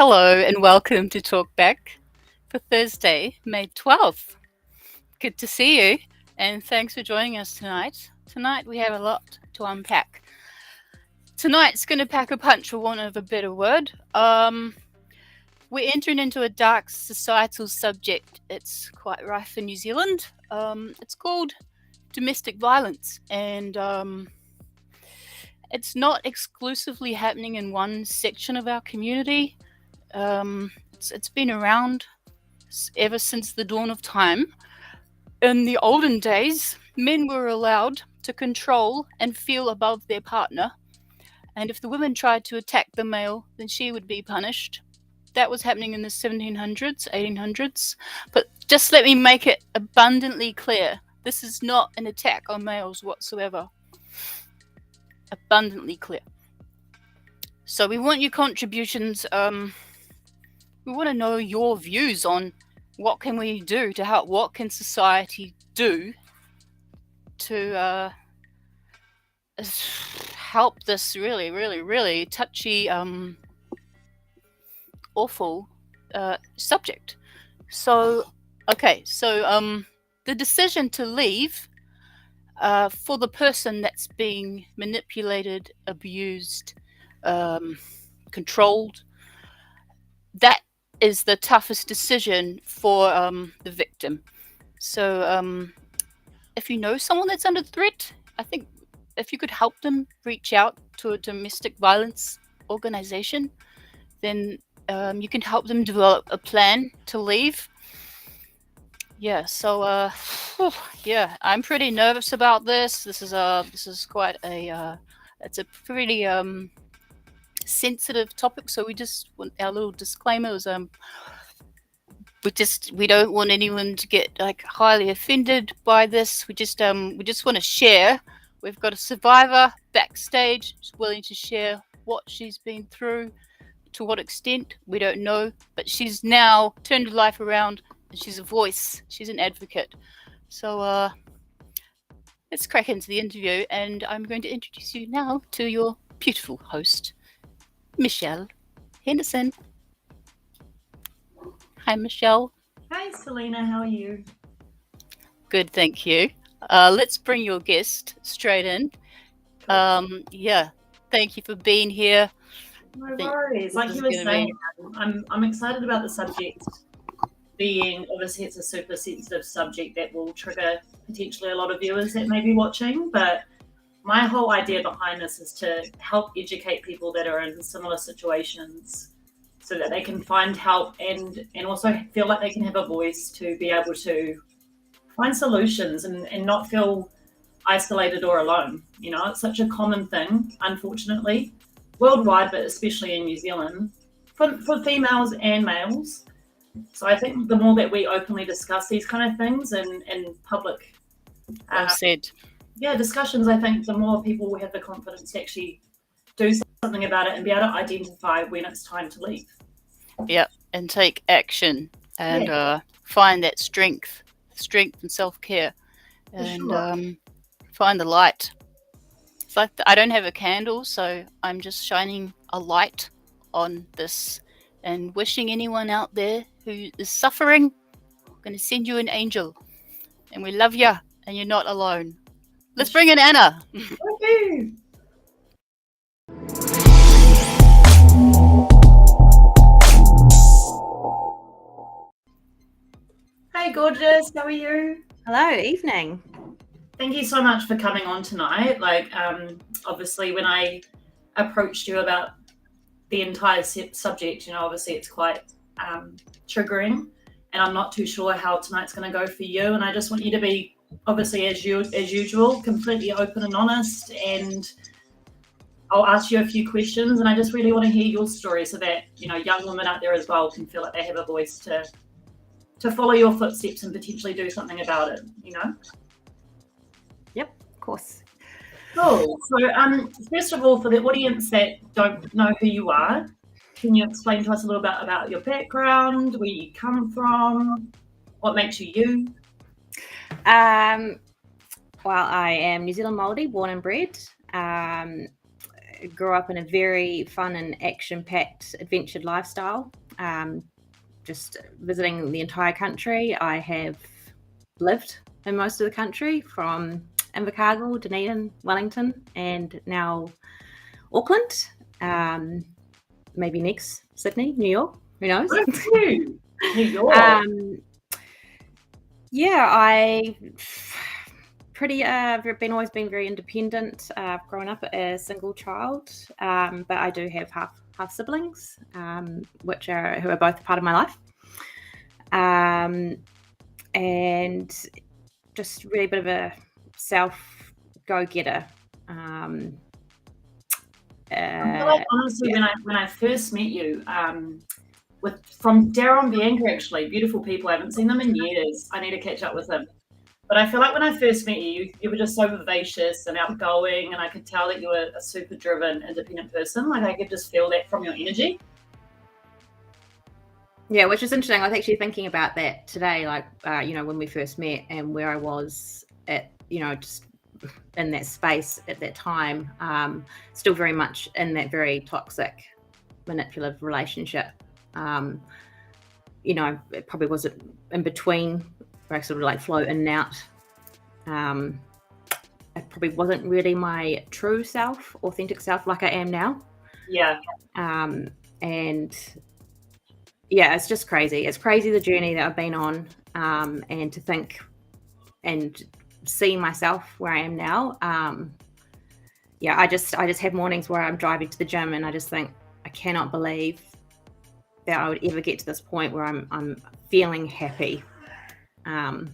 Hello and welcome to Talkback for Thursday, May 12th. Good to see you and thanks for joining us tonight. Tonight we have a lot to unpack. Tonight's going to pack a punch, for want of a better word. We're entering into a dark societal subject. It's quite rife in New Zealand. It's called domestic violence, and it's not exclusively happening in one section of our community. It's been around ever since the dawn of time. In the olden days, men were allowed to control and feel above their partner, and if the woman tried to attack the male, then she would be punished. That was happening in the 1700s, 1800s. But just let me make it abundantly clear, this is not an attack on males whatsoever. Abundantly clear. So we want your contributions. We want to know your views on what can we do to help. What can society do to help this really, really, really touchy, awful subject. So the decision to leave for the person that's being manipulated, abused, controlled, that is the toughest decision for the victim. So if you know someone that's under threat, I think if you could help them reach out to a domestic violence organization, then you can help them develop a plan to leave. Yeah, so yeah, I'm pretty nervous about this. This is quite a it's a pretty sensitive topic, so we just want our little disclaimer is we don't want anyone to get like highly offended by this. We just want to share. We've got a survivor backstage who's willing to share what she's been through. To what extent, we don't know, but she's now turned her life around and she's a voice. She's an advocate. So let's crack into the interview, and I'm going to introduce you now to your beautiful host, Michelle Henderson. Hi, Michelle. Hi, Selena. How are you? Good, thank you. Let's bring your guest straight in. Yeah, thank you for being here. No worries. Like you were saying, I'm excited about the subject being, obviously it's a super sensitive subject that will trigger potentially a lot of viewers that may be watching, but my whole idea behind this is to help educate people that are in similar situations so that they can find help and also feel like they can have a voice to be able to find solutions and not feel isolated or alone. You know, it's such a common thing, unfortunately, worldwide, but especially in New Zealand, for females and males. So I think the more that we openly discuss these kind of things in public discussions, I think the more people will have the confidence to actually do something about it and be able to identify when it's time to leave. Yeah, and take action and find that strength and self-care, and find the light. It's like I don't have a candle, so I'm just shining a light on this and wishing anyone out there who is suffering, I'm going to send you an angel, and we love you, and you're not alone. Let's bring in Anna. Okay. Hey, gorgeous. How are you? Hello, evening. Thank you so much for coming on tonight. Like, obviously, when I approached you about the entire subject, you know, obviously it's quite triggering, and I'm not too sure how tonight's going to go for you. And I just want you to be, obviously, as usual, completely open and honest. And I'll ask you a few questions, and I just really want to hear your story so that, you know, young women out there as well can feel like they have a voice to follow your footsteps and potentially do something about it, you know? Yep, of course. Cool. So, first of all, for the audience that don't know who you are, can you explain to us a little bit about your background, where you come from, what makes you you? Well, I am New Zealand Māori, born and bred. grew up in a very fun and action-packed, adventured lifestyle. Just visiting the entire country. I have lived in most of the country, from Invercargill, Dunedin, Wellington, and now Auckland. Maybe next Sydney, New York. Who knows? New York. I always been very independent. I've grown up a single child, but I do have half siblings, who are both part of my life, and just really a bit of a self go-getter. I feel like honestly, when I first met you, from Daryl and Bianca, actually, beautiful people. I haven't seen them in years. I need to catch up with them. But I feel like when I first met you, you were just so vivacious and outgoing, and I could tell that you were a super driven, independent person. Like, I could just feel that from your energy. Yeah, which is interesting. I was actually thinking about that today, like, when we first met and where I was at, just in that space at that time, still very much in that very toxic, manipulative relationship. It probably was in between, where I sort of like float in and out. It probably wasn't really my true self, authentic self, like I am now. Yeah. And yeah, it's just crazy. It's crazy, the journey that I've been on, and to think and see myself where I am now. I just have mornings where I'm driving to the gym and I just think, I cannot believe that I would ever get to this point where I'm feeling happy. The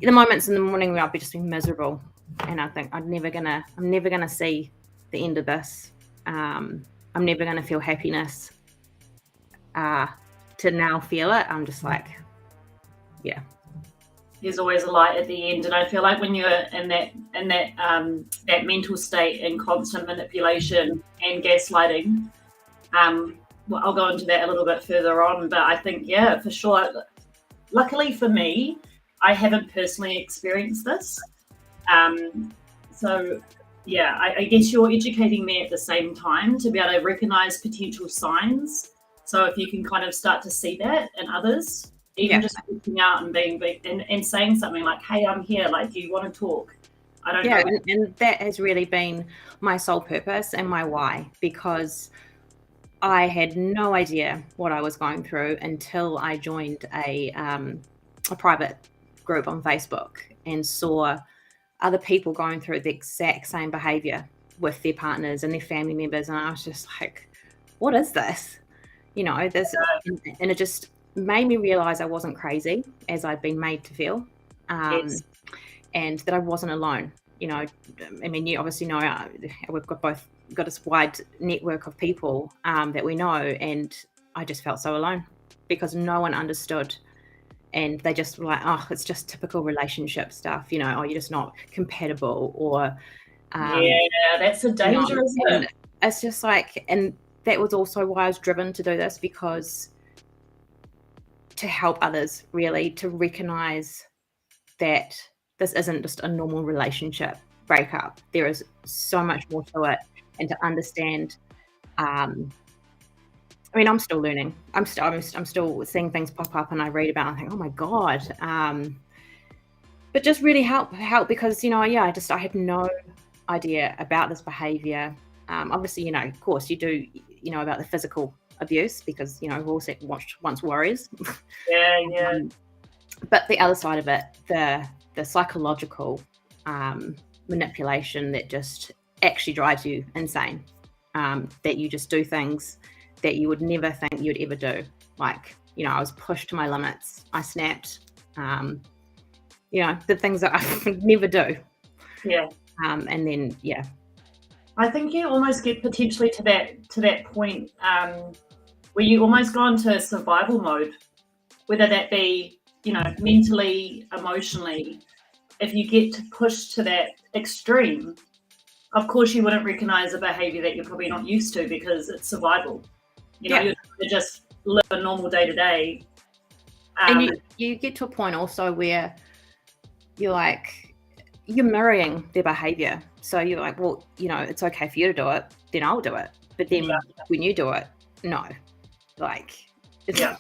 moments in the morning where I'll be just miserable, and I think I'm never gonna see the end of this. I'm never gonna feel happiness. To now feel it, I'm just like, yeah. There's always a light at the end, and I feel like when you're in that mental state in constant manipulation and gaslighting, I'll go into that a little bit further on, but I think, yeah, for sure. Luckily for me, I haven't personally experienced this. So yeah, I guess you're educating me at the same time to be able to recognize potential signs. So if you can kind of start to see that in others, even just reaching out and being big and saying something like, hey, I'm here, like, do you want to talk? I don't know. And that has really been my sole purpose and my why, because I had no idea what I was going through until I joined a private group on Facebook and saw other people going through the exact same behavior with their partners and their family members. And I was just like, what is this? And it just made me realize I wasn't crazy as I'd been made to feel, and that I wasn't alone. I mean, you obviously know we've got this wide network of people that we know, and I just felt so alone because no one understood, and they just were like, oh, it's just typical relationship stuff, oh, you're just not compatible, or that's a danger, isn't it? It's just like, and that was also why I was driven to do this, because to help others, really, to recognize that this isn't just a normal relationship breakup. There is so much more to it, and to understand. I mean, I'm still learning. I'm still seeing things pop up, and I read about it and I think, oh my God. But just really help because, I had no idea about this behavior. Obviously, of course you do, about the physical abuse, because, we've all watched Once Warriors. Yeah. But the other side of it, the psychological manipulation that just actually drives you insane, that you just do things that you would never think you'd ever do. Like, I was pushed to my limits. I snapped, the things that I would never do. Yeah. And then, I think you almost get potentially to that point where you almost go into survival mode, whether that be, mentally, emotionally. If you get pushed to that extreme, of course you wouldn't recognize a behavior that you're probably not used to, because it's survival. You just live a normal day to day. And you get to a point also where you're like, you're mirroring their behavior. So you're like, well, it's okay for you to do it, then I'll do it. But then when you do it, no. Like, I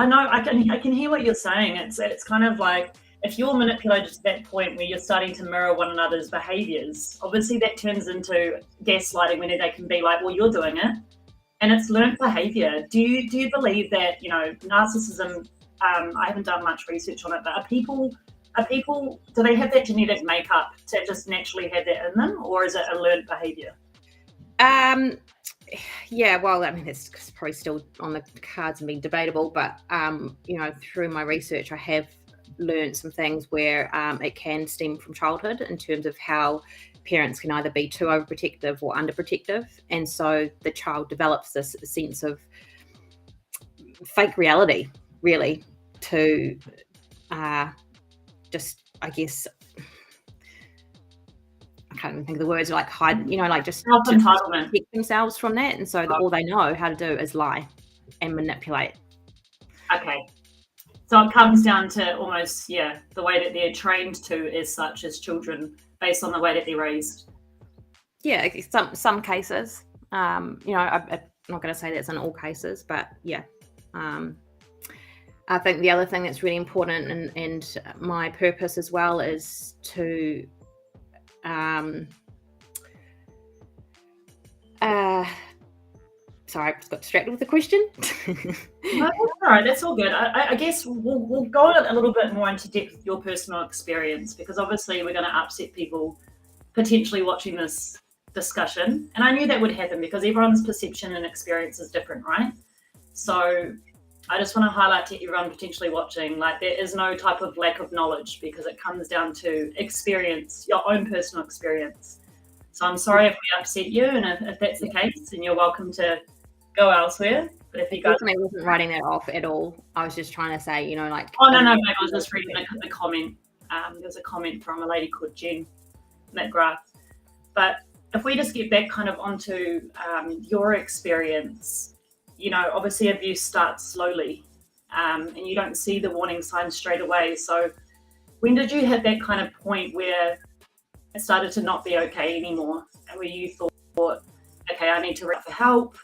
know, I can hear what you're saying. It's kind of like, if you're manipulated to that point where you're starting to mirror one another's behaviors, obviously that turns into gaslighting, when they can be like, well, you're doing it. And it's learned behavior. Do you believe that, narcissism, I haven't done much research on it, but are people, do they have that genetic makeup to just naturally have that in them, or is it a learned behavior? Yeah, well, I mean, it's probably still on the cards and being debatable, but, through my research, I have learned some things where it can stem from childhood in terms of how parents can either be too overprotective or underprotective. And so the child develops this sense of fake reality, really, to just, I guess, I can't even think of the words, like hide, just to protect themselves from that. And so all they know how to do is lie and manipulate. Okay. So it comes down to almost, the way that they're trained to as such as children, based on the way that they're raised. Yeah, some cases. I'm not going to say that's in all cases, but yeah. I think the other thing that's really important, and my purpose as well, is to sorry, I just got distracted with the question. No, all right, that's all good. I guess we'll go a little bit more into depth with your personal experience, because obviously we're going to upset people potentially watching this discussion. And I knew that would happen because everyone's perception and experience is different, right? So I just want to highlight to everyone potentially watching, like, there is no type of lack of knowledge, because it comes down to experience, your own personal experience. So I'm sorry if we upset you, and if that's the case, then you're welcome to go elsewhere. But if you guys, I wasn't writing that off at all. I was just trying to say, like. Oh no, I was just reading the comment. There's a comment from a lady called Jen McGrath. But if we just get back kind of onto your experience, obviously abuse starts slowly, and you don't see the warning signs straight away. So when did you hit that kind of point where it started to not be okay anymore, and where you thought, okay, I need to reach out for help,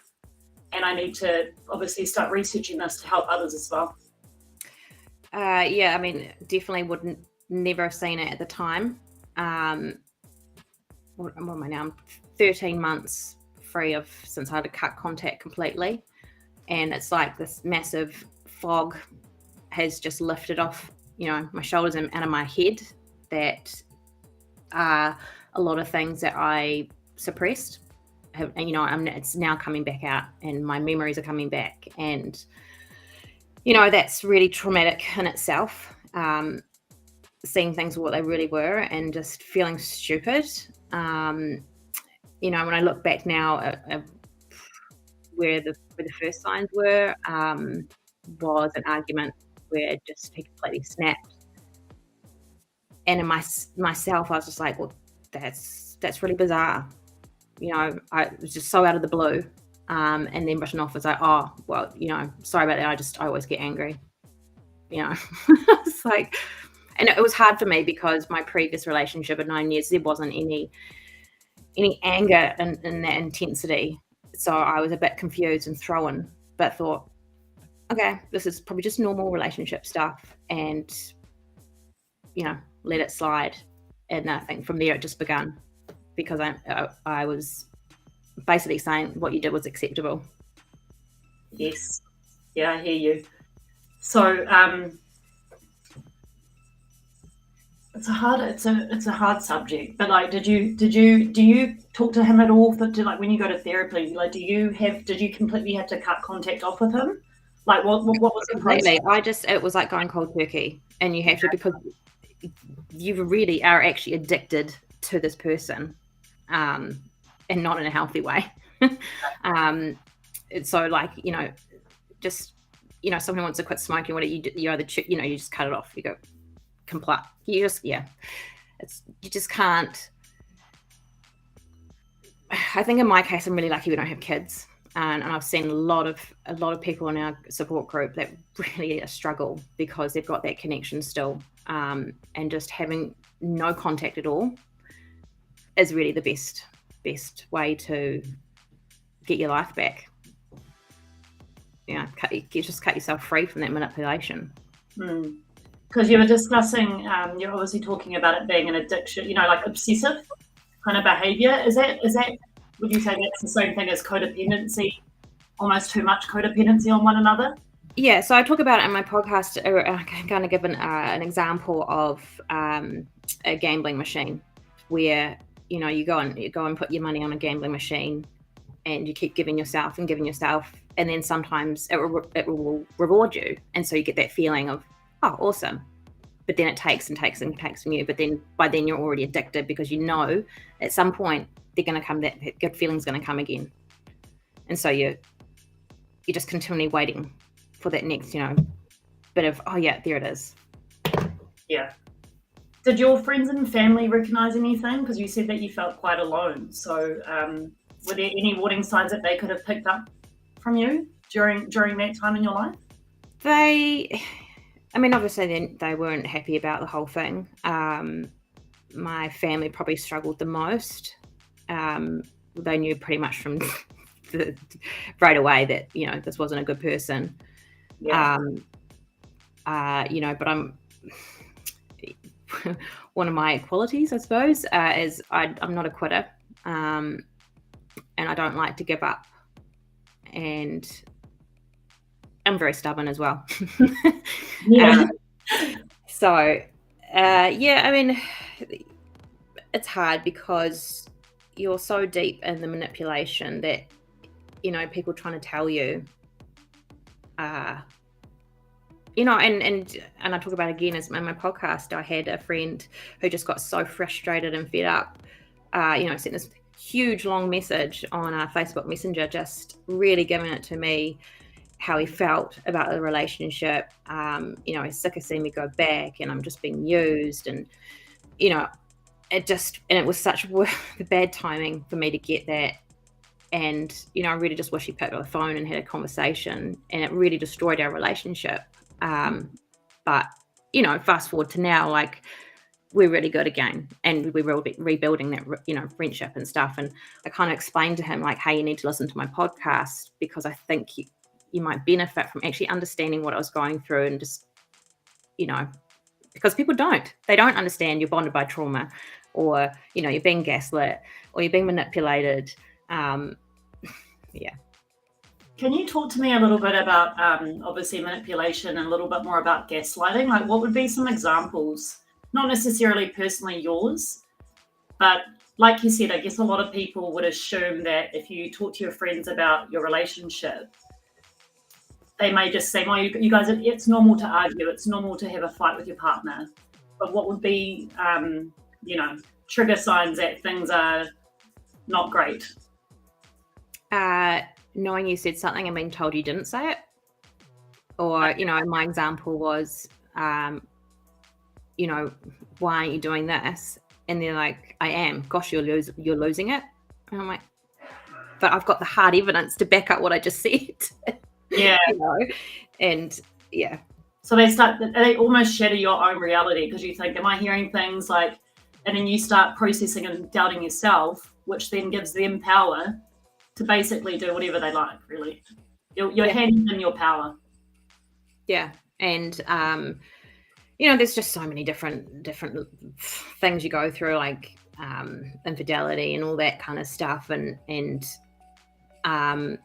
and I need to obviously start researching this to help others as well? Yeah, I mean, definitely never have seen it at the time. What am I now? I'm 13 months free since I had to cut contact completely. And it's like this massive fog has just lifted off, my shoulders and out of my head, that are a lot of things that I suppressed. And, it's now coming back out, and my memories are coming back. And, that's really traumatic in itself. Seeing things for what they really were, and just feeling stupid. When I look back now, where the first signs were, was an argument where just he completely snapped. And in myself, I was just like, well, that's really bizarre. I was just so out of the blue. And then brushing off was like, oh, well, sorry about that. I always get angry. It's like, and it was hard for me because my previous relationship at 9 years, there wasn't any anger in that intensity. So I was a bit confused and thrown, but thought, okay, this is probably just normal relationship stuff, and, let it slide. And I think from there it just begun, because I was basically saying what you did was acceptable. Yes. Yeah, I hear you. So it's a hard subject, but like, do you talk to him at all? When you go to therapy, like, did you completely have to cut contact off with him? Like, what was the process? It was like going cold turkey, and you have to, because you really are actually addicted to this person, and not in a healthy way. So like, just, someone wants to quit smoking, what you do, you either you just cut it off, you go comply, you just can't. I think in my case, I'm really lucky we don't have kids, and I've seen a lot of people in our support group that really struggle because they've got that connection still, and just having no contact at all is really the best way to get your life back. You just cut yourself free from that manipulation. Because you were discussing, you're obviously talking about it being an addiction, like obsessive kind of behavior. Is that, would you say that's the same thing as codependency, almost too much codependency on one another? Yeah, so I talk about it in my podcast. I'm going to give an example of a gambling machine where, you go and put your money on a gambling machine and you keep giving yourself, and then sometimes it will reward you. And so you get that feeling of, oh, awesome. But then it takes and takes and takes from you. But then by then you're already addicted because at some point they're going to come, that good feeling's going to come again. And so you're just continually waiting for that next, bit of, oh yeah, there it is. Yeah. Did your friends and family recognize anything? Because you said that you felt quite alone. So were there any warning signs that they could have picked up from you during that time in your life? Obviously they weren't happy about the whole thing. My family probably struggled the most. They knew pretty much from right away that, this wasn't a good person. Yeah. But I'm one of my qualities, I suppose, is I'm not a quitter, and I don't like to give up, and I'm very stubborn as well. Yeah. It's hard because you're so deep in the manipulation that, people trying to tell you, and I talk about again as in my podcast, I had a friend who just got so frustrated and fed up, sent this huge long message on Facebook Messenger, just really giving it to me how he felt about the relationship. He's sick of seeing me go back and I'm just being used, and it was such the bad timing for me to get that. And I really just wish he picked up the phone and had a conversation, and it really destroyed our relationship. But fast forward to now, like, we're really good again, and we're rebuilding that friendship and stuff. And I kind of explained to him, like, hey, you need to listen to my podcast because I think you might benefit from actually understanding what I was going through, and just because people don't understand you're bonded by trauma, or you're being gaslit, or you're being manipulated. Yeah. Can you talk to me a little bit about obviously manipulation and a little bit more about gaslighting? Like, what would be some examples? Not necessarily personally yours, but like you said, I guess a lot of people would assume that if you talk to your friends about your relationship, they may just say, well, you guys, it's normal to argue, it's normal to have a fight with your partner. But what would be, trigger signs that things are not great? Knowing you said something and being told you didn't say it. Or, my example was, why aren't you doing this? And they're like, I am. Gosh, you're losing it. And I'm like, but I've got the hard evidence to back up what I just said. Yeah. And yeah. So they almost shatter your own reality, because you think, am I hearing things like, and then you start processing and doubting yourself, which then gives them power to basically do whatever they like, really. You're handing in your power. Yeah. And, there's just so many different things you go through, like infidelity and all that kind of stuff. And I've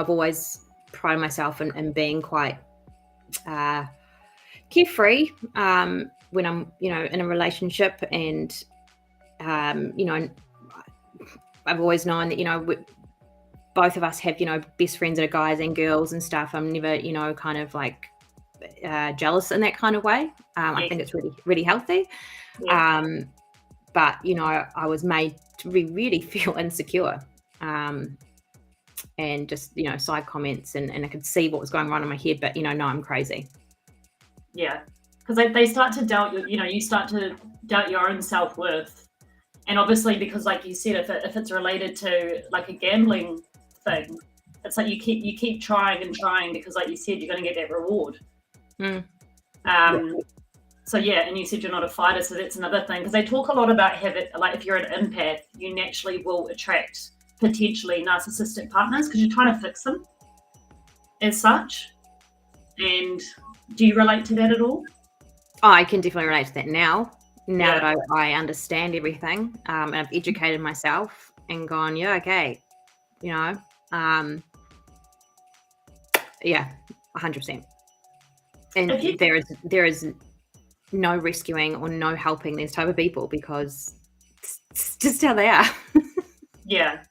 always prided myself in being quite carefree when I'm, in a relationship. And, I've always known that, both of us have, best friends that are guys and girls and stuff. I'm never, kind of like jealous in that kind of way. I think it's really, really healthy. Yeah. But, I was made to really feel insecure. And just, side comments, and I could see what was going on in my head, but, no, I'm crazy. Yeah. Because they start to doubt you start to doubt your own self-worth. And obviously, because like you said, if it's related to like a gambling thing, it's like you keep trying and trying, because like you said, you're going to get that reward. So yeah, and you said you're not a fighter, so that's another thing, because they talk a lot about like if you're an empath, you naturally will attract potentially narcissistic partners because you're trying to fix them as such. And do you relate to that at all? Oh, I can definitely relate to that now Yeah. that I understand everything, and I've educated myself and gone, yeah, okay, you know, yeah, 100%. And If you- there is no rescuing or no helping these type of people because it's just how they are. Yeah.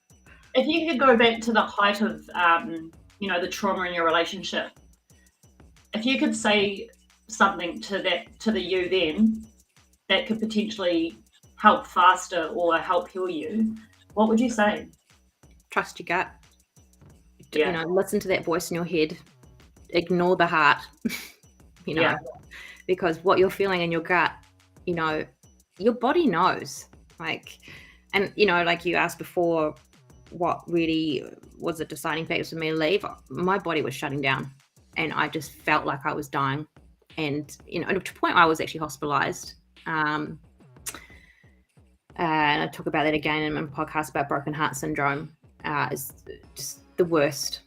If you could go back to the height of, the trauma in your relationship, if you could say something to the you then that could potentially help faster or help heal you, what would you say? Trust your gut. Yeah. You know, listen to that voice in your head. Ignore the heart. You know, Yeah. because what you're feeling in your gut, you know, your body knows. Like, and you know, like you asked before, what really was the deciding factor for me to leave? My body was shutting down, and I just felt like I was dying. And you know, to a point, I was actually hospitalized. And I talk about that again in my podcast about broken heart syndrome. Is just the worst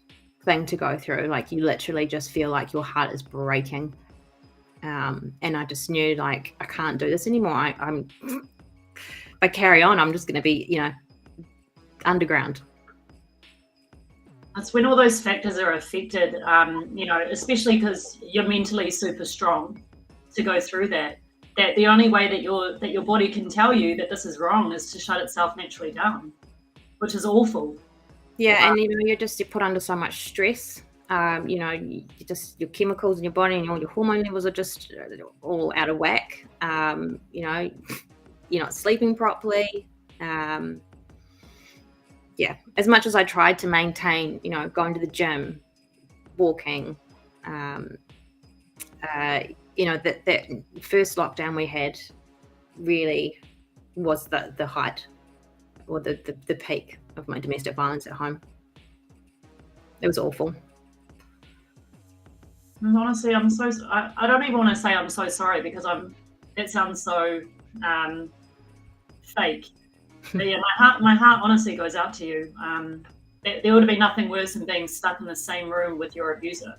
thing to go through. Like you literally just feel like your heart is breaking. And I just knew, like, I can't do this anymore. I'm if I carry on, I'm just going to be, you know, underground. That's when all those factors are affected, especially because you're mentally super strong to go through that. That the only way that your body can tell you that this is wrong is to shut itself naturally down, which is awful. Yeah, and you know, you're put under so much stress. You know, your chemicals in your body and all your hormone levels are just all out of whack. You know, you're not sleeping properly. Yeah, as much as I tried to maintain, you know, going to the gym, walking, you know, that first lockdown we had really was the height or the peak of my domestic violence at home. It was awful. And honestly, I don't even want to say I'm so sorry because that sounds so fake. But yeah, my heart honestly goes out to you. There would have been nothing worse than being stuck in the same room with your abuser.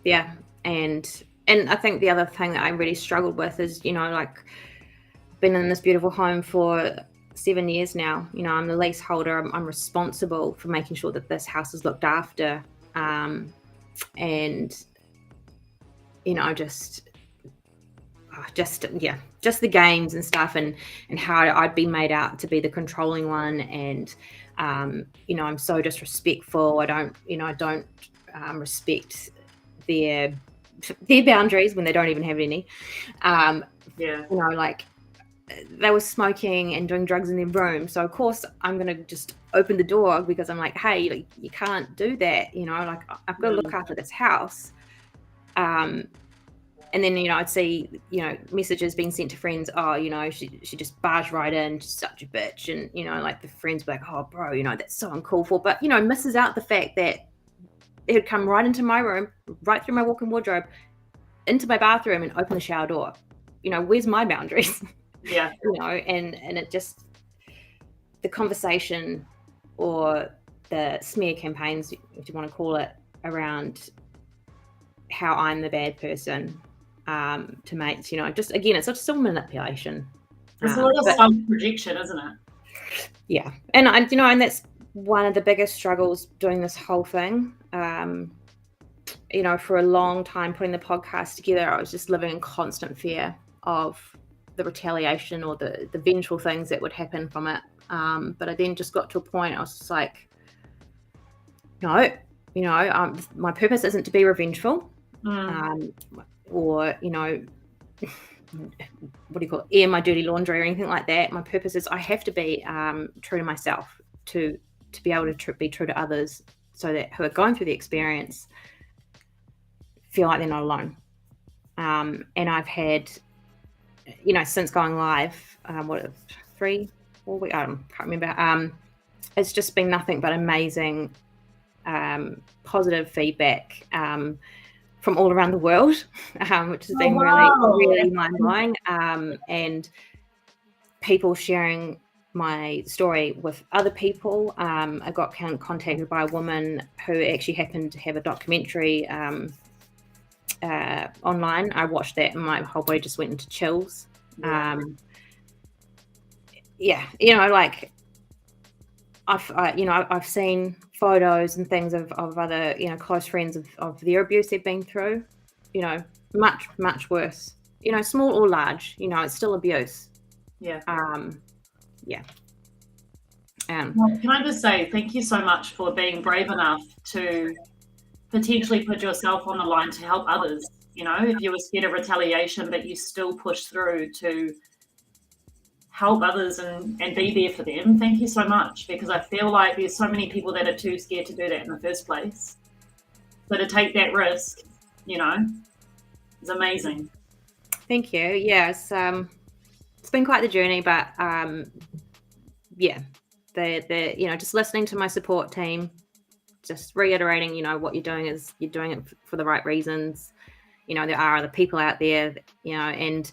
Yeah, and I think the other thing that I really struggled with is, you know, like, been in this beautiful home for 7 years now. You know, I'm the leaseholder. I'm responsible for making sure that this house is looked after. And you know, just the games and stuff, and how I'd been made out to be the controlling one, and you know, I'm so disrespectful. I don't respect their boundaries when they don't even have any. Yeah. You know, like, they were smoking and doing drugs in their room, so of course I'm gonna just open the door because I'm like, hey, like, you can't do that, you know, like, I've got to look after this house. And then, you know, I'd see, you know, messages being sent to friends, oh, you know, she just barged right in, she's such a bitch. And, you know, like, the friends were like, oh, bro, you know, that's so uncalled for. But, you know, misses out the fact that it would come right into my room, right through my walk-in wardrobe, into my bathroom and open the shower door. You know, where's my boundaries? Yeah. You know, and it just, the conversation or the smear campaigns, if you want to call it, around how I'm the bad person to mates, you know, just, again, it's just still manipulation. It's a lot of self-projection, isn't it? Yeah. And I, you know, and that's one of the biggest struggles doing this whole thing. You know, for a long time putting the podcast together, I was just living in constant fear of the retaliation or the vengeful things that would happen from it. But I then just got to a point, I was just like, no, you know, my purpose isn't to be revengeful. Or, you know, what do you call it, air my dirty laundry or anything like that. My purpose is I have to be true to myself to be able to be true to others, so that who are going through the experience feel like they're not alone. And I've had, you know, since going live, 3-4 weeks, I can't remember. It's just been nothing but amazing, positive feedback. from all around the world, which has been really mind-blowing, and people sharing my story with other people. I got contacted by a woman who actually happened to have a documentary online. I watched that and my whole body just went into chills. Like I've seen photos and things of other, close friends of their abuse they've been through, much worse, small or large, it's still abuse. Well, can I just say thank you so much for being brave enough to potentially put yourself on the line to help others. If you were scared of retaliation, but you still push through to help others and be there for them. Thank you so much, because I feel like there's so many people that are too scared to do that in the first place. So to take that risk, is amazing. Thank you. Yes, it's been quite the journey, but just listening to my support team, just reiterating, what you're doing is you're doing it for the right reasons. There are other people out there, and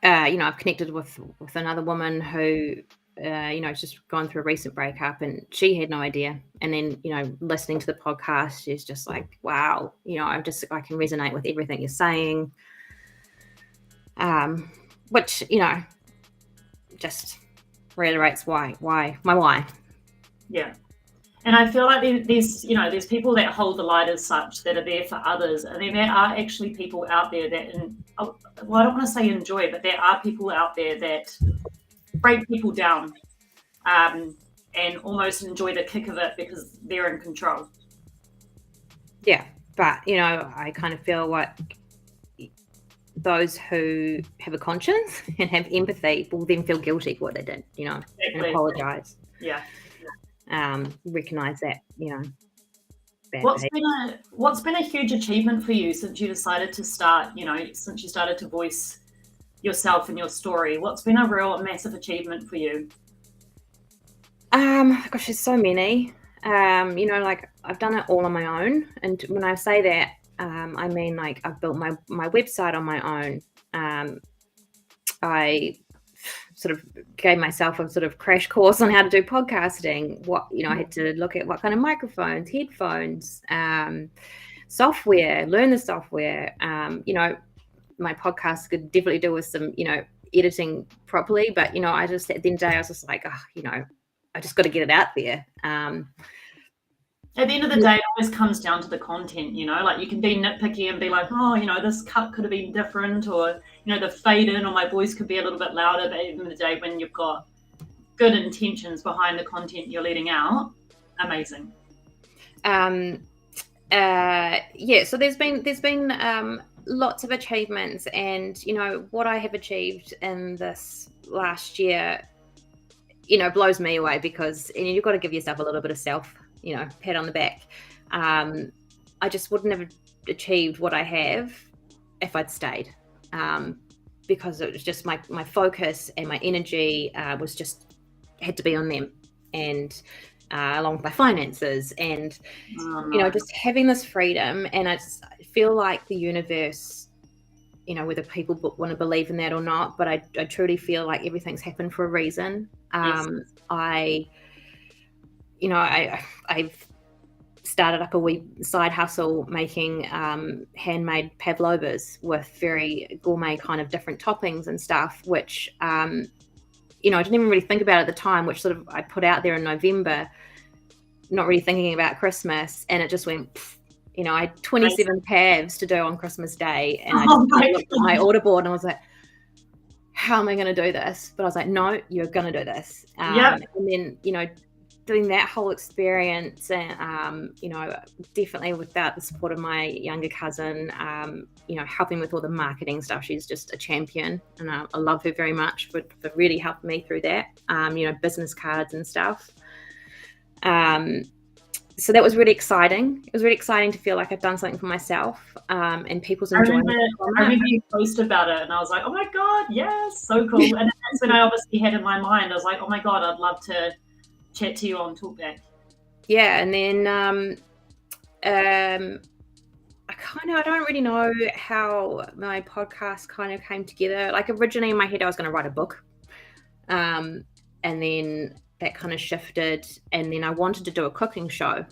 I've connected with another woman who, has just gone through a recent breakup, and she had no idea. And then, listening to the podcast, she's just like, wow, I can resonate with everything you're saying. Which, just reiterates my why. Yeah. And I feel like there's people that hold the light as such, that are there for others. And then there are actually people out there that, I don't want to say enjoy, but there are people out there that break people down and almost enjoy the kick of it because they're in control. Yeah. But, I kind of feel like those who have a conscience and have empathy will then feel guilty for what they did, Exactly. and apologize. Yeah. Recognize that, What's been a huge achievement for you since you decided to start, since you started to voice yourself and your story? What's been a real massive achievement for you? Gosh, there's so many. Like I've done it all on my own, and when I say that, I mean like I've built my website on my own. I sort of gave myself a sort of crash course on how to do podcasting. I had to look at what kind of microphones, headphones, software, learn the software. My podcast could definitely do with some, editing properly, but, I just, at the end of the day, I was just like, I just got to get it out there. At the end of the day, it always comes down to the content, like you can be nitpicky and be like, this cut could have been different, or, the fade in, or my voice could be a little bit louder. But at the end of the day, when you've got good intentions behind the content you're letting out, amazing. So there's been lots of achievements, and, what I have achieved in this last year, blows me away, because you've got to give yourself a little bit of self, pat on the back. I just wouldn't have achieved what I have if I'd stayed, because it was just my focus and my energy was just had to be on them, and along with my finances, and just having this freedom. And I feel like the universe, whether people want to believe in that or not, but I truly feel like everything's happened for a reason. Yes. I've started up a wee side hustle making handmade pavlovas with very gourmet kind of different toppings and stuff, which I didn't even really think about at the time, which sort of I put out there in November, not really thinking about Christmas, and it just went, I had 27 pavs to do on Christmas Day, and I just looked at my order board and I was like, how am I going to do this? But I was like, no, you're going to do this. And then, doing that whole experience, and, definitely without the support of my younger cousin, helping with all the marketing stuff. She's just a champion, and I love her very much for really helping me through that, business cards and stuff. So that was really exciting. It was really exciting to feel like I've done something for myself, and people's enjoyment. I remember you posted about it, and I was like, oh my God, yes, so cool. And that's when I obviously had in my mind, I was like, oh my God, I'd love to chat to you on Talkback. Yeah, and then I don't really know how my podcast kind of came together. Like originally in my head, I was going to write a book. And then that kind of shifted. And then I wanted to do a cooking show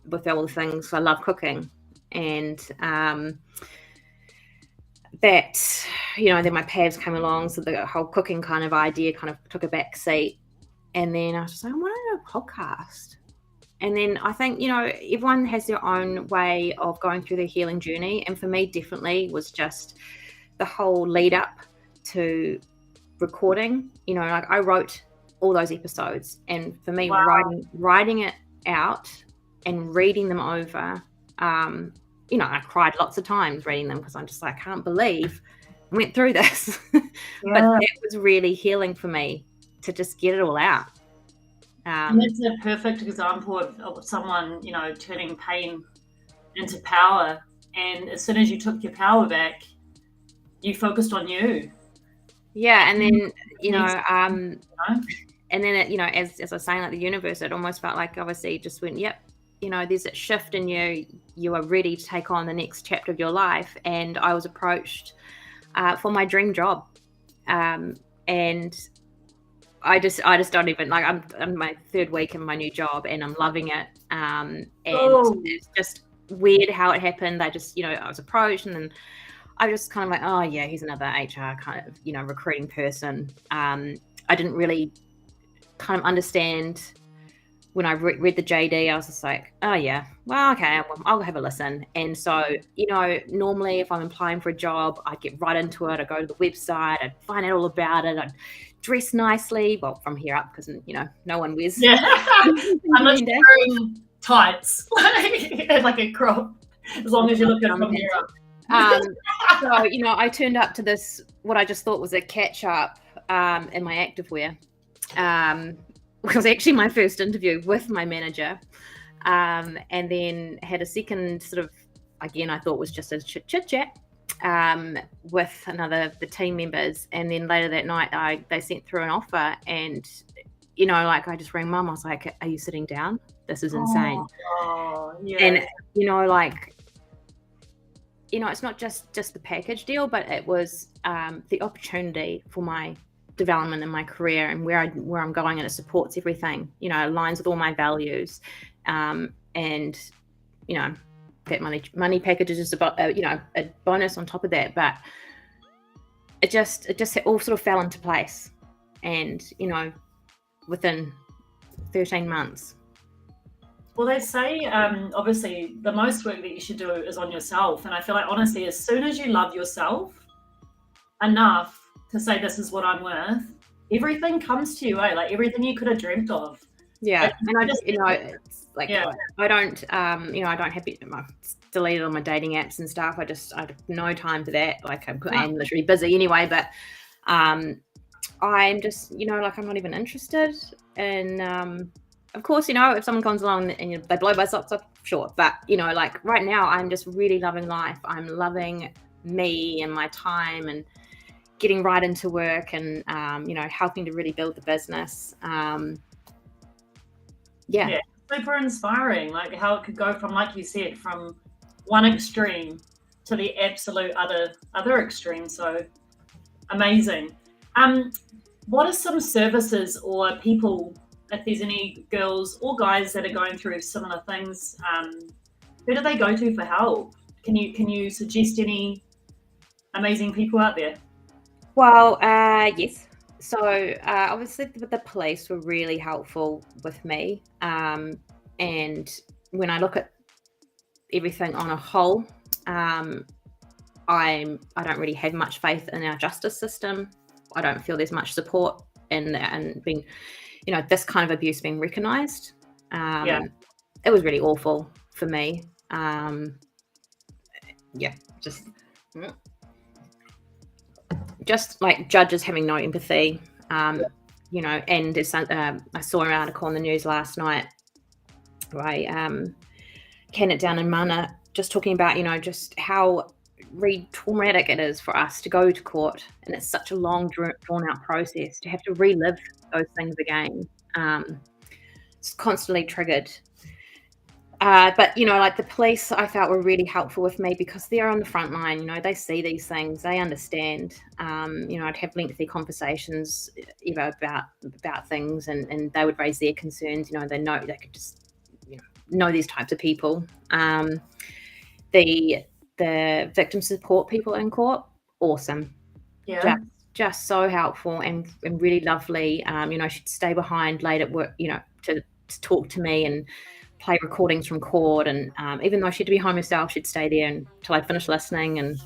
with all the things. I love cooking. And that, then my paths came along. So the whole cooking kind of idea kind of took a back seat. And then I was just like, I want to do a podcast. And then I think, everyone has their own way of going through their healing journey. And for me, definitely was just the whole lead up to recording. Like I wrote all those episodes. And for me, writing it out and reading them over, I cried lots of times reading them because I'm just like, I can't believe I went through this. Yeah. But that was really healing for me to just get it all out. And that's a perfect example of someone, turning pain into power. And as soon as you took your power back, you focused on you. Yeah, and then, and then, as I was saying, like the universe, it almost felt like obviously just went, yep, there's that shift in you. You are ready to take on the next chapter of your life. And I was approached for my dream job. And I just don't even like. I'm my third week in my new job, and I'm loving it. And it's just weird how it happened. I just, I was approached, and then I was just kind of like, oh yeah, he's another HR kind of, recruiting person. I didn't really kind of understand when I read the JD. I was just like, oh yeah, well, okay, I'll have a listen. And so, normally if I'm applying for a job, I'd get right into it. I go to the website, I'd find out all about it. I'd dress nicely, well, from here up, because no one wears. Yeah, unless you're wearing tights, like a crop. As long as you look at from here up. So I turned up to this, what I just thought was a catch up in my activewear. It was actually my first interview with my manager, and then had a second sort of, again, I thought was just a chit chat with the team members. And then later that night, they sent through an offer, and I just rang Mum. I was like, "Are you sitting down? This is insane." Yeah. And it's not just the package deal, but it was the opportunity for my development in my career and where I'm going, and it supports everything. Aligns with all my values, and that money package is just about a bonus on top of that. But it just all sort of fell into place, and within 13 months. Well, they say, obviously, the most work that you should do is on yourself. And I feel like, honestly, as soon as you love yourself enough to say, this is what I'm worth, everything comes to you, like everything you could have dreamt of. Yeah. And I just, it's like, yeah. I don't have it, it's deleted on my dating apps and stuff. I have no time for that. Like I'm literally busy anyway, but I'm just, I'm not even interested. And, of course, if someone comes along and they blow my socks off, sure. But, right now, I'm just really loving life. I'm loving me and my time and getting right into work and, helping to really build the business. Yeah. Super inspiring. Like how it could go from, like you said, from one extreme to the absolute other extreme. So amazing. What are some services or people, if there's any girls or guys that are going through similar things, who do they go to for help? Can you suggest any amazing people out there? Well, yes. So obviously the police were really helpful with me. And when I look at everything on a whole, I don't really have much faith in our justice system. I don't feel there's much support in being, this kind of abuse being recognised. It was really awful for me. Just like judges having no empathy, and there's I saw an article on the news last night by Kennett down in Mana, just talking about, just how really traumatic it is for us to go to court, and it's such a long drawn out process to have to relive those things again. It's constantly triggered. But, like the police, I felt were really helpful with me because they're on the front line. They see these things, they understand. I'd have lengthy conversations, about things, and they would raise their concerns. They could just, know these types of people. The victim support people in court, awesome. Yeah. Just so helpful and really lovely. She'd stay behind late at work, to talk to me and play recordings from court. And even though she had to be home herself, she'd stay there until I'd finish listening. And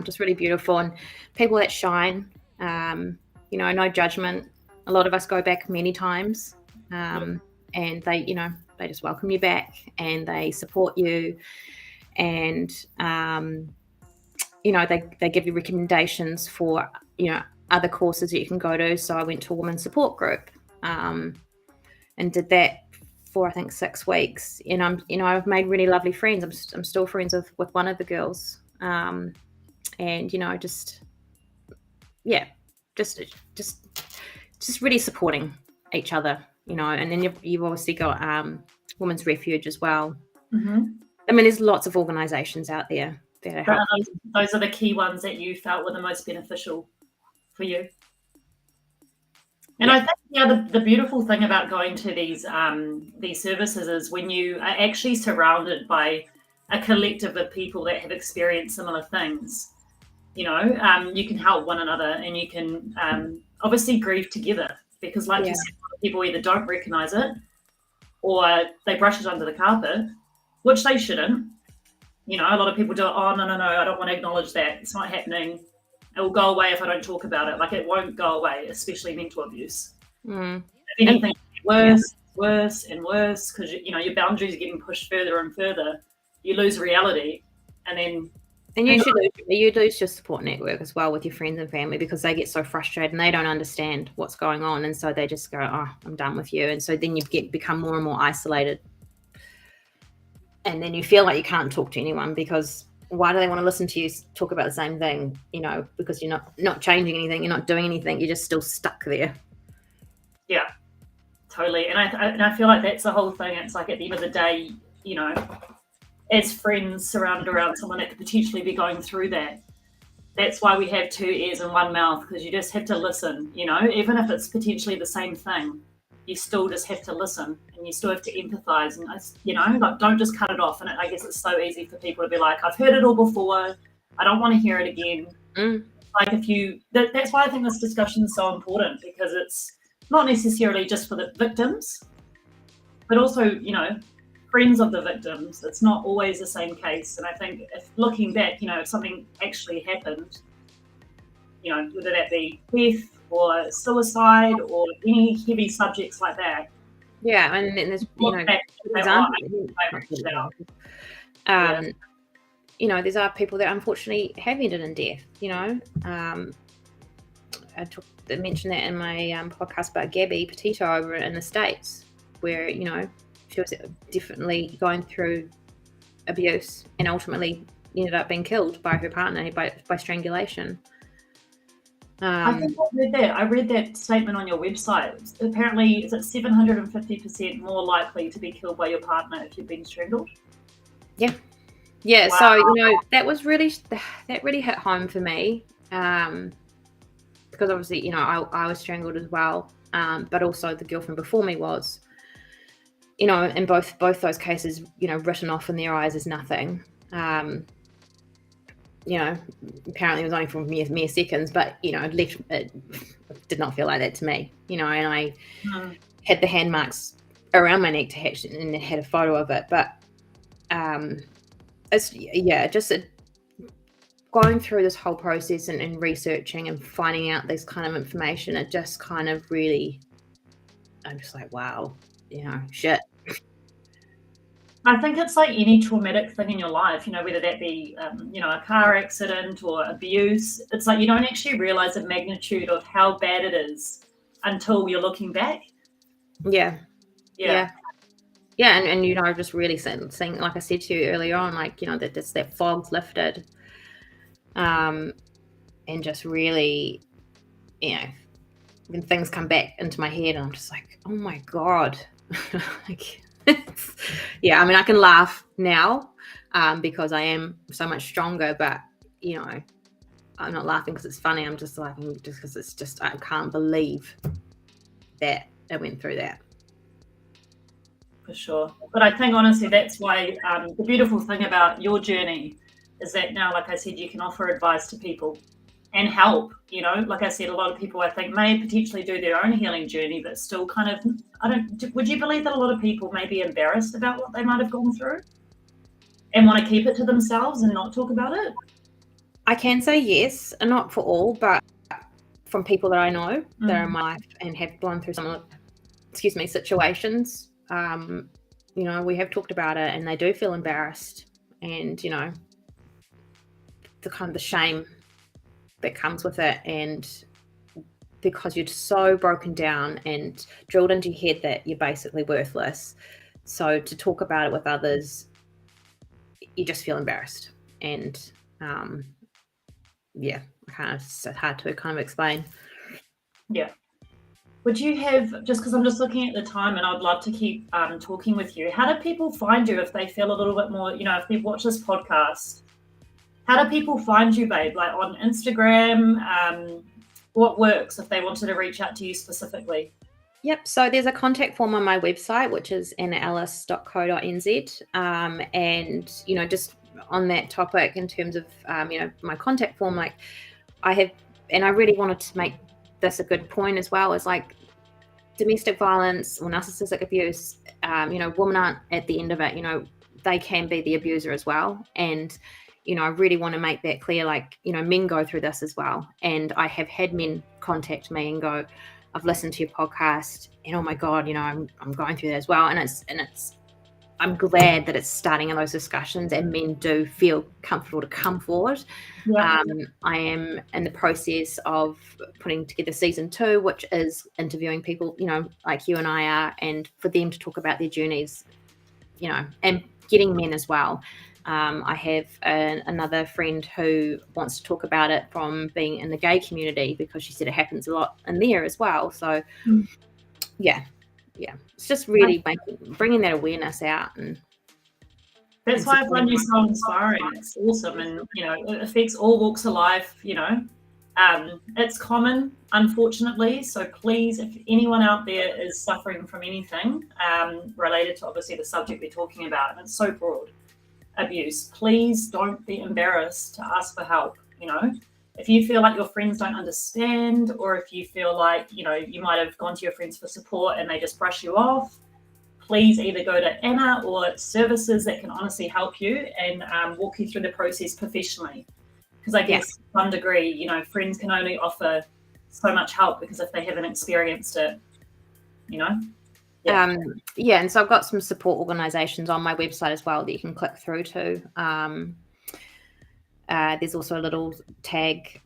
just really beautiful. And people that shine, no judgment. A lot of us go back many times, and they just welcome you back and they support you. And they give you recommendations for other courses that you can go to. So I went to a women's support group, and did that for I think 6 weeks. And I've made really lovely friends. I'm still friends with one of the girls, and just really supporting each other. And then you've obviously got Women's Refuge as well. Mm-hmm. I mean, there's lots of organisations out there that are helpful. Those are the key ones that you felt were the most beneficial for you. And I think the beautiful thing about going to these services is when you are actually surrounded by a collective of people that have experienced similar things. You can help one another, and you can obviously grieve together, because like you said, people either don't recognise it or they brush it under the carpet, which they shouldn't. A lot of people do it. Oh, no, I don't want to acknowledge that. It's not happening. It will go away if I don't talk about it. Like, it won't go away, especially mental abuse. Mm. If anything, worse and worse, because, your boundaries are getting pushed further and further. You lose reality, and then... And you lose your support network as well with your friends and family, because they get so frustrated and they don't understand what's going on. And so they just go, oh, I'm done with you. And so then you become more and more isolated. And then you feel like you can't talk to anyone, because why do they want to listen to you talk about the same thing? Because you're not changing anything, you're not doing anything, you're just still stuck there. Yeah, totally. And I feel like that's the whole thing. It's like, at the end of the day, as friends surrounded around someone that could potentially be going through that, that's why we have 2 ears and 1 mouth, because you just have to listen. Even if it's potentially the same thing, you still just have to listen, and you still have to empathize, and like, don't just cut it off. And I guess it's so easy for people to be like, I've heard it all before, I don't want to hear it again. Like, that's why I think this discussion is so important, because it's not necessarily just for the victims, but also friends of the victims. It's not always the same case. And I think, if looking back, if something actually happened, whether that be death or suicide or any heavy subjects like that. Yeah, and there's there's other people that unfortunately have ended in death. I mentioned that in my podcast about Gabby Petito over in the States, where she was definitely going through abuse and ultimately ended up being killed by her partner by strangulation. I think I read that statement on your website. Apparently, is it 750% more likely to be killed by your partner if you've been strangled? Yeah. Wow. So that really hit home for me, because obviously I was strangled as well, but also the girlfriend before me was. In both those cases, written off in their eyes as nothing. Apparently it was only for mere seconds, but it did not feel like that to me. And I had the hand marks around my neck and had a photo of it. But going through this whole process and researching and finding out this kind of information, it just kind of really, I'm just like, wow, shit. I think it's like any traumatic thing in your life, whether that be, a car accident or abuse. It's like you don't actually realize the magnitude of how bad it is until you're looking back. Yeah. And just really saying, like I said to you earlier on, like, that fog's lifted. And just really, when things come back into my head, and I'm just like, oh my God, like, Yeah, I mean, I can laugh now because I am so much stronger, but I'm not laughing because it's funny. I'm just laughing just because it's just, I can't believe that I went through that. For sure. But I think honestly that's why the beautiful thing about your journey is that now, like I said, you can offer advice to people and help. Like I said, a lot of people I think may potentially do their own healing journey, but still kind of, would you believe that a lot of people may be embarrassed about what they might have gone through and want to keep it to themselves and not talk about it? I can say yes, and not for all, but from people that I know that are in my life and have gone through some situations, we have talked about it and they do feel embarrassed, and the kind of the shame that comes with it, and because you're so broken down and drilled into your head that you're basically worthless, so to talk about it with others, you just feel embarrassed, and it's hard to kind of explain. Yeah. Would you have, just because I'm just looking at the time and I'd love to keep talking with you, how do people find you if they feel a little bit more, if they've watched this podcast? How do people find you, babe? Like on Instagram? What works if they wanted to reach out to you specifically? Yep. So there's a contact form on my website, which is annaallis.co.nz. And, just on that topic in terms of, my contact form, like I really wanted to make this a good point as well, is like domestic violence or narcissistic abuse, women aren't at the end of it, they can be the abuser as well. And, I really want to make that clear, like, men go through this as well. And I have had men contact me and go, I've listened to your podcast and oh my God, I'm going through that as well. And I'm glad that it's starting in those discussions and men do feel comfortable to come forward. Yeah. I am in the process of putting together season 2, which is interviewing people, like you and I are, and for them to talk about their journeys, and getting men as well. I have another friend who wants to talk about it from being in the gay community, because she said it happens a lot in there as well. So yeah, it's just really bringing that awareness out. And that's why I find you so inspiring. It's awesome, and it affects all walks of life. It's common, unfortunately. So please, if anyone out there is suffering from anything related to obviously the subject we're talking about, and it's so broad, abuse, please don't be embarrassed to ask for help. If you feel like your friends don't understand, or if you feel like you might have gone to your friends for support and they just brush you off, please either go to Anna or services that can honestly help you and walk you through the process professionally. Because I guess to some degree, friends can only offer so much help, because if they haven't experienced it, and so I've got some support organisations on my website as well that you can click through to. There's also a little tag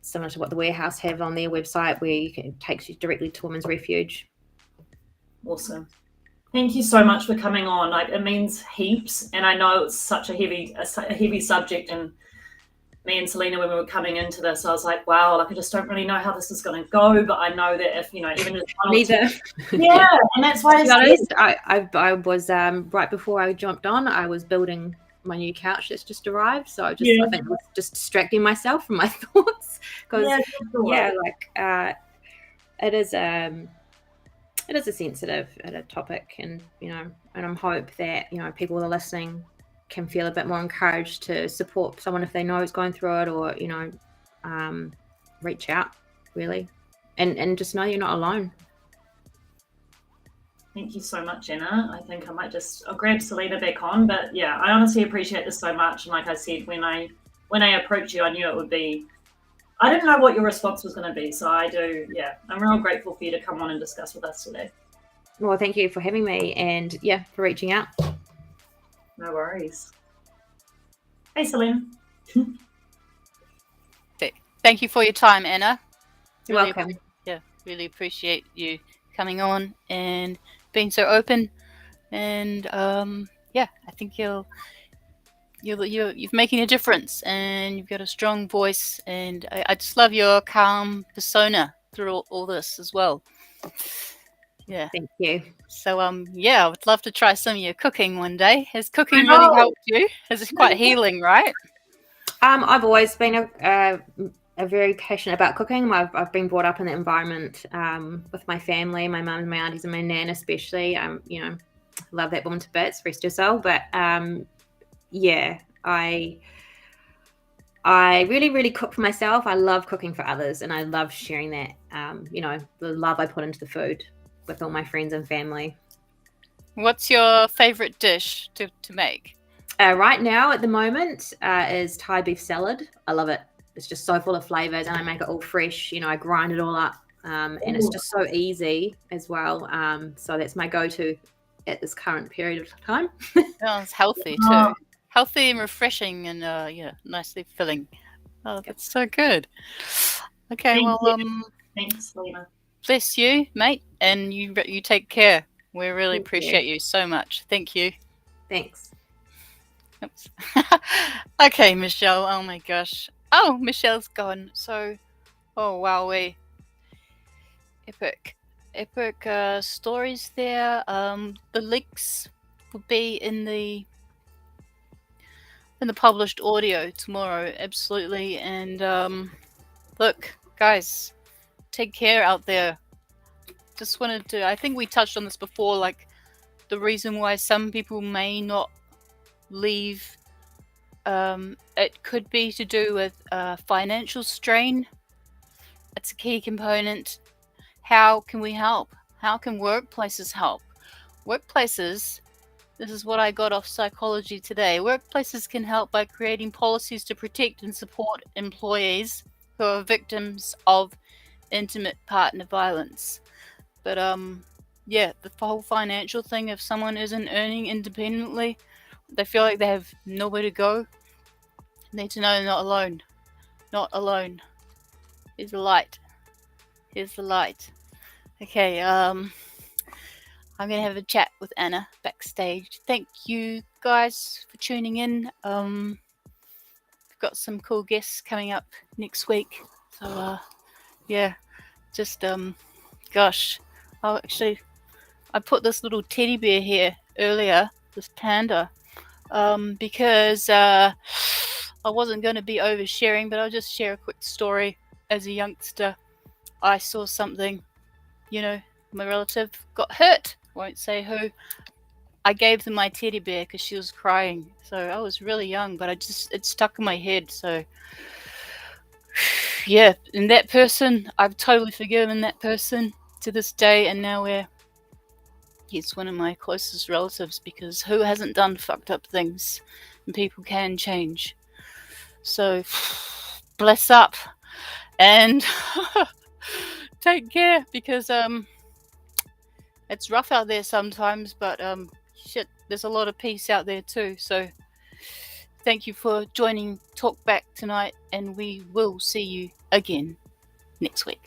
similar to what the Warehouse have on their website, where it takes you directly to Women's Refuge. Awesome. Thank you so much for coming on. Like, it means heaps, and I know it's such a heavy subject. And me and Selena, when we were coming into this, I was like, wow, like I just don't really know how this is going to go, but I know that if even just neither. Yeah, and that's why I was right before I jumped on, I was building my new couch that's just arrived, so I think I was just distracting myself from my thoughts, because it is a sensitive topic, and and I'm hope that people that are listening can feel a bit more encouraged to support someone if they know who's going through it, or reach out really, and just know you're not alone. Thank you so much, Anna. I think I'll grab Selena back on, but yeah, I honestly appreciate this so much. And like I said, when I approached you, I knew it would be, I didn't know what your response was going to be. So I'm real grateful for you to come on and discuss with us today. Well, thank you for having me, and for reaching out. No worries. Hey, Selena. Thank you for your time, Anna. You're welcome. Really appreciate you coming on and being so open. And I think you're making a difference, and you've got a strong voice, and I just love your calm persona through all this as well. Yeah. Thank you. So yeah, I would love to try some of your cooking one day. Has cooking really helped you? It's quite healing, right? I've always been a very passionate about cooking. I've been brought up in the environment with my family, my mum and my aunties and my nan especially. You know, love that woman to bits, rest her soul. But yeah, I really, really cook for myself. I love cooking for others, and I love sharing that. You know, the love I put into the food with all my friends and family. What's your favorite dish to make? Right now, at the moment, is Thai beef salad. I love it. It's just so full of flavors, and I make it all fresh. You know, I grind it all up, and it's just so easy as well. So that's my go-to at this current period of time. Oh, it's healthy too. Healthy and refreshing, and yeah, nicely filling. Oh, that's so good. Okay, Thanks, Lena. Bless you, mate, and you take care. We really appreciate you so much. Thank you. Thanks. Oops. Okay, Michelle. Oh my gosh. Oh, Michelle's gone. So, oh wow, epic stories there. The links will be in the published audio tomorrow. Absolutely. And look, guys, take care out there. Just wanted to. I think we touched on this before. Like the reason why some people may not leave. It could be to do with financial strain. It's a key component. How can we help? How can workplaces help? Workplaces, this is what I got off psychology today. Workplaces can help by creating policies to protect and support employees who are victims of intimate partner violence. But yeah, the whole financial thing, if someone isn't earning independently, they feel like they have nowhere to go. Need to know they're not alone. Not alone. Here's the light. Here's the light. Okay, I'm gonna have a chat with Anna backstage. Thank you guys for tuning in. We've got some cool guests coming up next week. So yeah, just gosh. Oh, actually, I put this little teddy bear here earlier, this panda, because I wasn't going to be oversharing, but I'll just share a quick story. As a youngster, I saw something, you know, my relative got hurt. Won't say who. I gave them my teddy bear because she was crying. So I was really young, but it stuck in my head. So yeah, and that person, I've totally forgiven that person to this day, and now he's one of my closest relatives, because who hasn't done fucked up things? And people can change. So bless up and take care, because it's rough out there sometimes, but shit, there's a lot of peace out there too. So thank you for joining Talkback tonight, and we will see you again next week.